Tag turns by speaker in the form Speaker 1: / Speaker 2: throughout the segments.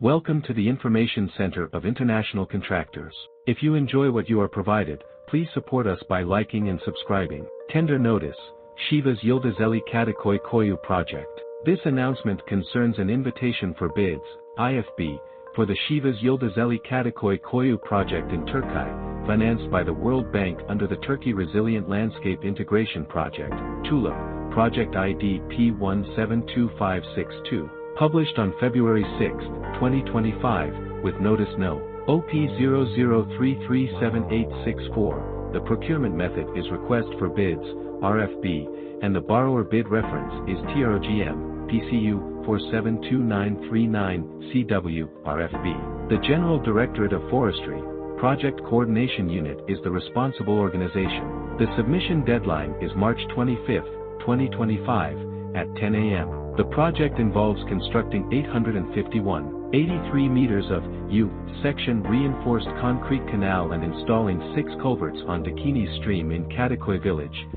Speaker 1: Welcome to the Information Center of International Contractors. If you enjoy what you are provided, please support us by liking and subscribing. Tender notice, Sivas Yıldızeli Kadıköy Köyü project. This announcement concerns an invitation for bids, IFB, for the Sivas Yıldızeli Kadıköy Köyü project in Turkey, financed by the World Bank under the Turkey Resilient Landscape Integration Project, TULIP, Project ID P172562, published on February 6, 2025, with Notice No. OP00337864. The procurement method is Request for Bids, RFB, and the borrower bid reference is TR-OGM, PCU 472939, CW, RFB. The General Directorate of Forestry, Project Coordination Unit is the responsible organization. The submission deadline is March 25, 2025, at 10 a.m. The project involves constructing 851.83 meters of U-section reinforced concrete canal and installing 6 culverts on Dikiniş stream in Kadıköy Village,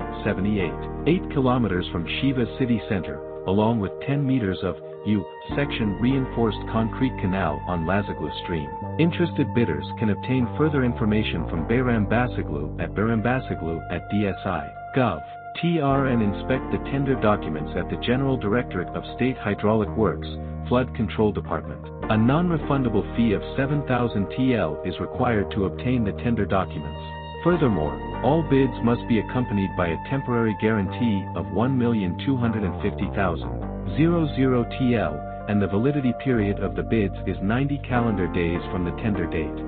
Speaker 1: 8 kilometers from Sivas city center, along with 10 meters of U-section reinforced concrete canal on Lazoğlu stream. Interested bidders can obtain further information from Bayram Başoğlu at bayrambaşoğlu@dsi.gov. TR and inspect the tender documents at the General Directorate of State Hydraulic Works, Flood Control Department. A non-refundable fee of 7,000 TL is required to obtain the tender documents. Furthermore, all bids must be accompanied by a temporary guarantee of 1,250,000 TL, and the validity period of the bids is 90 calendar days from the tender date.